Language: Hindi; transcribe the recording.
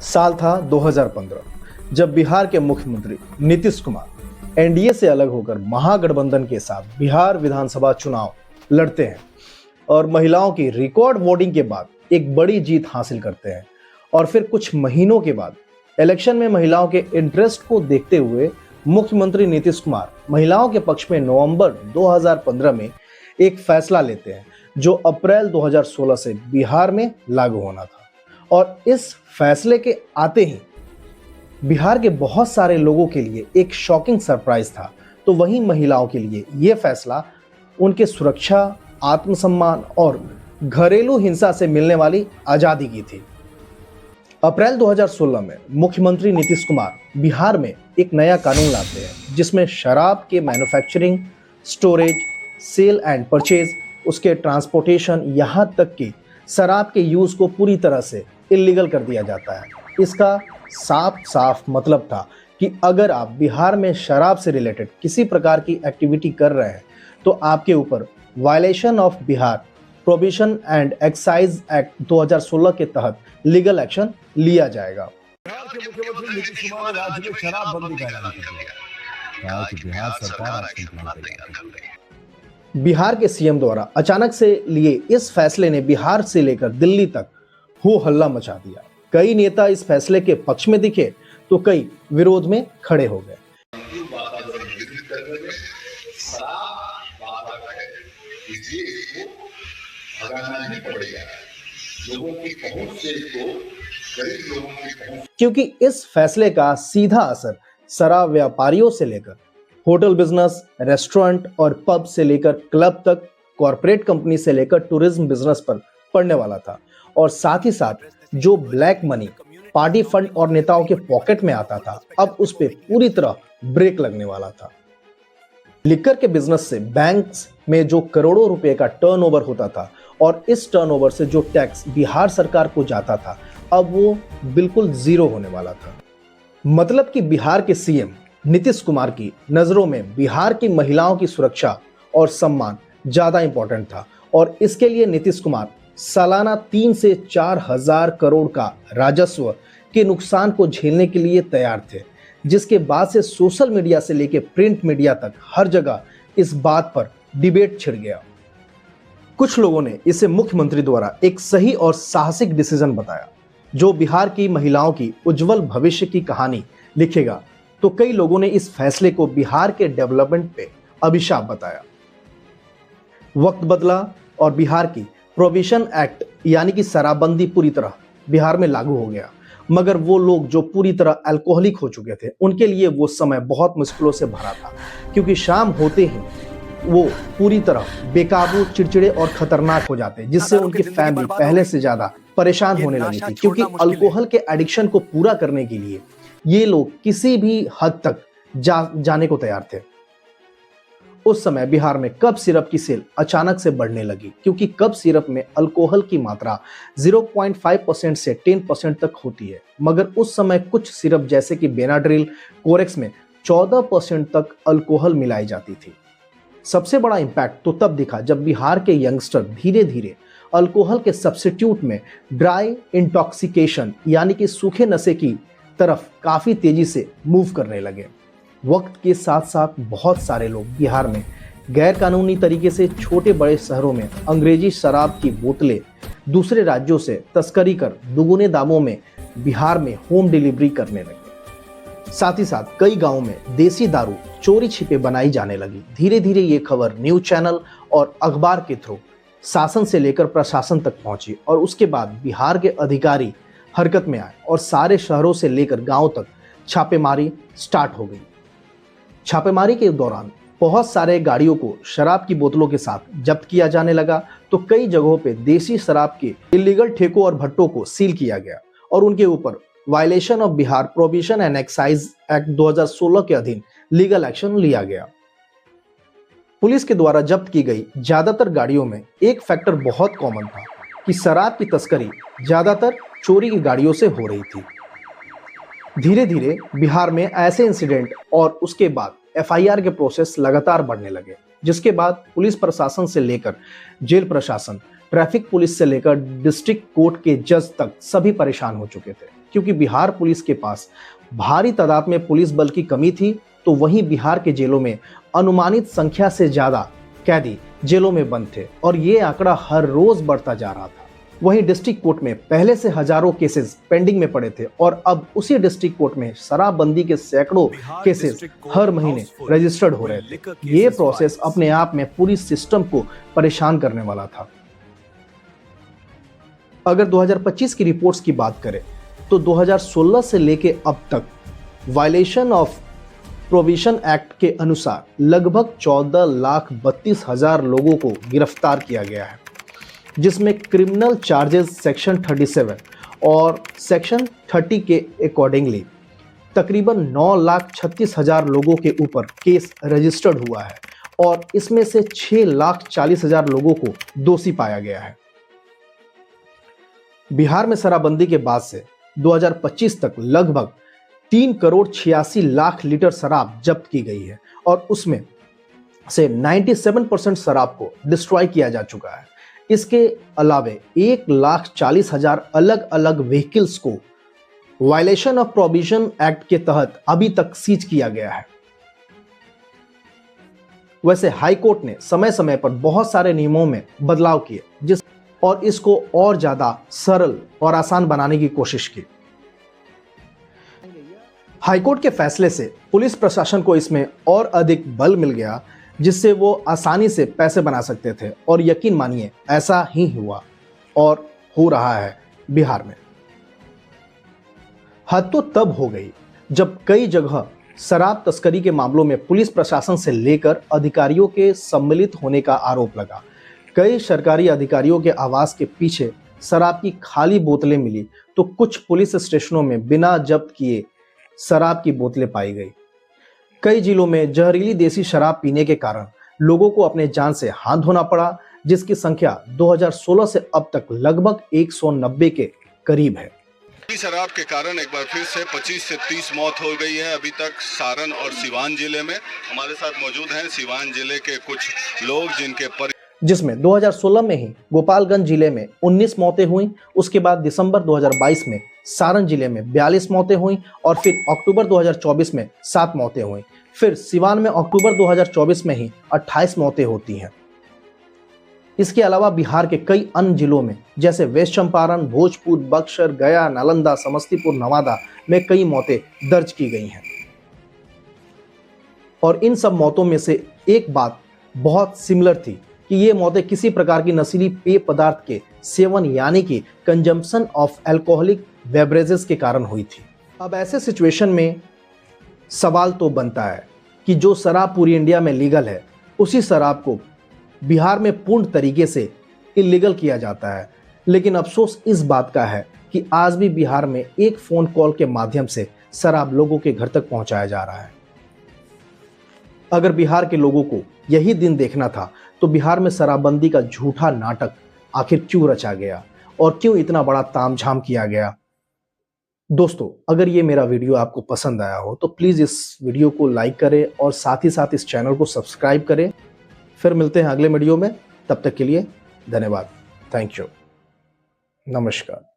साल था 2015 जब बिहार के मुख्यमंत्री नीतीश कुमार एनडीए से अलग होकर महागठबंधन के साथ बिहार विधानसभा चुनाव लड़ते हैं और महिलाओं की रिकॉर्ड वोटिंग के बाद एक बड़ी जीत हासिल करते हैं। और फिर कुछ महीनों के बाद इलेक्शन में महिलाओं के इंटरेस्ट को देखते हुए मुख्यमंत्री नीतीश कुमार महिलाओं के पक्ष में नवंबर 2015 में एक फैसला लेते हैं जो अप्रैल 2016 से बिहार में लागू होना था। और इस फैसले के आते ही बिहार के बहुत सारे लोगों के लिए एक शॉकिंग सरप्राइज था। तो वहीं महिलाओं के लिए यह फैसला उनके सुरक्षा, आत्मसम्मान और घरेलू हिंसा से मिलने वाली आजादी की थी। अप्रैल 2016 में मुख्यमंत्री नीतीश कुमार बिहार में एक नया कानून लाते हैं जिसमें शराब के manufacturing, storage, sale and purchase, उसके ट्रांसपोर्टेशन, यहाँ तक कि शराब के यूज को पूरी तरह से इलीगल कर दिया जाता है। इसका साफ साफ मतलब था कि अगर आप बिहार में शराब से रिलेटेड किसी प्रकार की एक्टिविटी कर रहे हैं तो आपके ऊपर violation of Bihar prohibition and excise act 2016 के तहत लीगल एक्शन लिया जाएगा। बिहार के मुख्यमंत्री नीतीश कुमार ने राज्य में शराबबंदी का ऐलान कर दिया। कहा कि बिहार सरकार बिहार के सीएम द्वारा अचानक से लिए इस फैसले ने बिहार से लेकर दिल्ली तक हो हल्ला मचा दिया। कई नेता इस फैसले के पक्ष में दिखे तो कई विरोध में खड़े हो गए। क्योंकि इस फैसले का सीधा असर शराब व्यापारियों से लेकर होटल बिजनेस, रेस्टोरेंट और पब से लेकर क्लब तक, कॉरपोरेट कंपनी से लेकर टूरिज्म बिजनेस पर पड़ने वाला था। और साथ ही साथ जो ब्लैक मनी पार्टी फंड और नेताओं के पॉकेट में आता था, अब उस पर पूरी तरह ब्रेक लगने वाला था। लिकर के बिजनेस से बैंक्स में जो करोड़ों रुपए का टर्नओवर होता था और इस टर्नओवर से जो टैक्स बिहार सरकार को जाता था, अब वो बिल्कुल जीरो होने वाला था। मतलब कि बिहार के सीएम नीतीश कुमार की नजरों में बिहार की महिलाओं की सुरक्षा और सम्मान ज्यादा इंपॉर्टेंट था और इसके लिए नीतीश कुमार सालाना 3 से 4 हजार करोड़ का राजस्व के नुकसान को झेलने के लिए तैयार थे, जिसके बाद से सोशल मीडिया से लेकर प्रिंट मीडिया तक हर जगह इस बात पर डिबेट छिड़ गया। कुछ लोगों ने इसे मुख्यमंत्री द्वारा एक सही और साहसिक डिसीजन बताया जो बिहार की महिलाओं की उज्जवल भविष्य की कहानी लिखेगा, तो कई लोगों ने इस फैसले को बिहार के डेवलपमेंट पे अभिशाप बताया। वक्त बदला और बिहार की प्रोहिबिशन एक्ट यानी कि शराबबंदी पूरी तरह बिहार में लागू हो गया, मगर वो लोग जो पूरी तरह अल्कोहलिक हो चुके थे उनके लिए वो समय बहुत मुश्किलों से भरा था, क्योंकि शाम होते ही वो पूरी तरह बेकाबू, चिड़चिड़े और खतरनाक हो जाते, जिससे उनकी फैमिली पहले से ज्यादा परेशान होने लगी थी। क्योंकि अल्कोहल के एडिक्शन को पूरा करने के लिए ये लोग किसी भी हद तक जाने को तैयार थे। उस समय बिहार में कप सिरप की सेल अचानक से बढ़ने लगी, क्योंकि कप सिरप में अल्कोहल की मात्रा 0.5% से 10% तक होती है, मगर उस समय कुछ सिरप जैसे कि बेनाड्रिल, कोरेक्स में 14% तक अल्कोहल मिलाई जाती थी। सबसे बड़ा इंपैक्ट तो तब दिखा जब बिहार के यंगस्टर धीरे धीरे अल्कोहल के सब्स्टिट्यूट में ड्राई इंटॉक्सिकेशन यानी कि सूखे नशे की तरफ काफी तेजी से मूव करने लगे। वक्त के साथ साथ बहुत सारे लोग बिहार में गैर कानूनी तरीके से छोटे बड़े शहरों में अंग्रेजी शराब की बोतलें दूसरे राज्यों से तस्करी कर दुगुने दामों में बिहार में होम डिलीवरी करने लगे। साथ ही साथ कई गांवों में देसी दारू चोरी छिपे बनाई जाने लगी। धीरे धीरे ये खबर न्यूज चैनल और अखबार के थ्रू शासन से लेकर प्रशासन तक पहुंची और उसके बाद बिहार के अधिकारी हरकत में आए और सारे शहरों से लेकर गांवों तक छापेमारी स्टार्ट हो गई। छापेमारी के दौरान बहुत सारे गाड़ियों को शराब की बोतलों के साथ जब्त किया जाने लगा, तो कई जगहों पे देसी शराब के इलीगल ठेकों और भट्टों को सील किया गया और उनके ऊपर violation of Bihar prohibition and excise act 2016 के अधीन लीगल एक्शन लिया गया। पुलिस के द्वारा जब्त की गई ज्यादातर गाड़ियों में एक फैक्टर बहुत कॉमन था कि शराब की तस्करी ज्यादातर चोरी की गाड़ियों से हो रही थी। धीरे धीरे बिहार में ऐसे इंसिडेंट और उसके बाद एफआईआर के प्रोसेस लगातार बढ़ने लगे, जिसके बाद पुलिस प्रशासन से लेकर जेल प्रशासन, ट्रैफिक पुलिस से लेकर डिस्ट्रिक्ट कोर्ट के जज तक सभी परेशान हो चुके थे, क्योंकि बिहार पुलिस के पास भारी तादाद में पुलिस बल की कमी थी, तो वहीं बिहार के जेलों में अनुमानित संख्या से ज्यादा कैदी जेलों में बंद थे और ये आंकड़ा हर रोज बढ़ता जा रहा था। वहीं डिस्ट्रिक्ट कोर्ट में पहले से हजारों केसेस पेंडिंग में पड़े थे और अब उसी डिस्ट्रिक्ट कोर्ट में शराबबंदी के सैकड़ों केसेस हर महीने रजिस्टर्ड हो रहे थे। ये प्रोसेस अपने आप में पूरी सिस्टम को परेशान करने वाला था। अगर 2025 की रिपोर्ट्स की बात करें तो 2016 से लेके अब तक वायलेशन ऑफ प्रोविजन एक्ट के अनुसार लगभग 14,32,000 लोगों को गिरफ्तार किया गया है, जिसमें क्रिमिनल चार्जेस सेक्शन 37 और सेक्शन 30 के अकॉर्डिंगली तकरीबन 9,36,000 लोगों के ऊपर केस रजिस्टर्ड हुआ है और इसमें से 6,40,000 लोगों को दोषी पाया गया है। बिहार में शराबबंदी के बाद से 2025 तक लगभग 3,86,00,000 लीटर शराब जब्त की गई है और उसमें से 97% शराब को डिस्ट्रॉय किया जा चुका है। इसके अलावे 1,40,000 अलग अलग व्हीकल्स को वायलेशन ऑफ प्रोविजन एक्ट के तहत अभी तक सीज किया गया है। वैसे हाई कोर्ट ने समय समय पर बहुत सारे नियमों में बदलाव किए और इसको और ज्यादा सरल और आसान बनाने की कोशिश की। हाईकोर्ट के फैसले से पुलिस प्रशासन को इसमें और अधिक बल मिल गया, जिससे वो आसानी से पैसे बना सकते थे और यकीन मानिए ऐसा ही हुआ और हो रहा है बिहार में। हद तो तब हो गई जब कई जगह शराब तस्करी के मामलों में पुलिस प्रशासन से लेकर अधिकारियों के सम्मिलित होने का आरोप लगा। कई सरकारी अधिकारियों के आवास के पीछे शराब की खाली बोतलें मिली तो कुछ पुलिस स्टेशनों में बिना जब्त किए शराब की बोतलें पाई गई। कई जिलों में जहरीली देसी शराब पीने के कारण लोगों को अपने जान से हाथ धोना पड़ा, जिसकी संख्या 2016 से अब तक लगभग 190 के करीब है। शराब के कारण एक बार फिर से 25 से 30 मौत हो गई है अभी तक सारण और सिवान जिले में। हमारे साथ मौजूद हैं सिवान जिले के कुछ लोग जिसमें 2016 में ही गोपालगंज जिले में 19 मौतें हुई, उसके बाद दिसंबर 2022 में सारण जिले में 42 मौतें हुई और फिर अक्टूबर 2024 में 7 मौतें हुई। फिर सिवान में अक्टूबर 2024 में ही 28 मौतें होती हैं। इसके अलावा बिहार के कई अन्य जिलों में जैसे वेस्ट चंपारण, भोजपुर, बक्सर, गया, नालंदा, समस्तीपुर, नवादा में कई मौतें दर्ज की गई हैं। और इन सब मौतों में से एक बात बहुत सिमिलर थी कि ये मौतें किसी प्रकार की नशीली पेय पदार्थ के सेवन यानी कि कंजम्पशन ऑफ अल्कोहलिक बेवरेजेस के कारण हुई थी। अब ऐसे सिचुएशन में सवाल तो बनता है कि जो शराब पूरी इंडिया में लीगल है, उसी शराब को बिहार में पूर्ण तरीके से इलीगल किया जाता है। लेकिन अफसोस इस बात का है कि आज भी बिहार में एक फोन कॉल के माध्यम से शराब लोगों के घर तक पहुंचाया जा रहा है। अगर बिहार के लोगों को यही दिन देखना था तो बिहार में शराबबंदी का झूठा नाटक आखिर क्यों रचा गया और क्यों इतना बड़ा तामझाम किया गया। दोस्तों, अगर ये मेरा वीडियो आपको पसंद आया हो तो प्लीज़ इस वीडियो को लाइक करें और साथ ही साथ इस चैनल को सब्सक्राइब करें। फिर मिलते हैं अगले वीडियो में, तब तक के लिए धन्यवाद। Thank you. नमस्कार।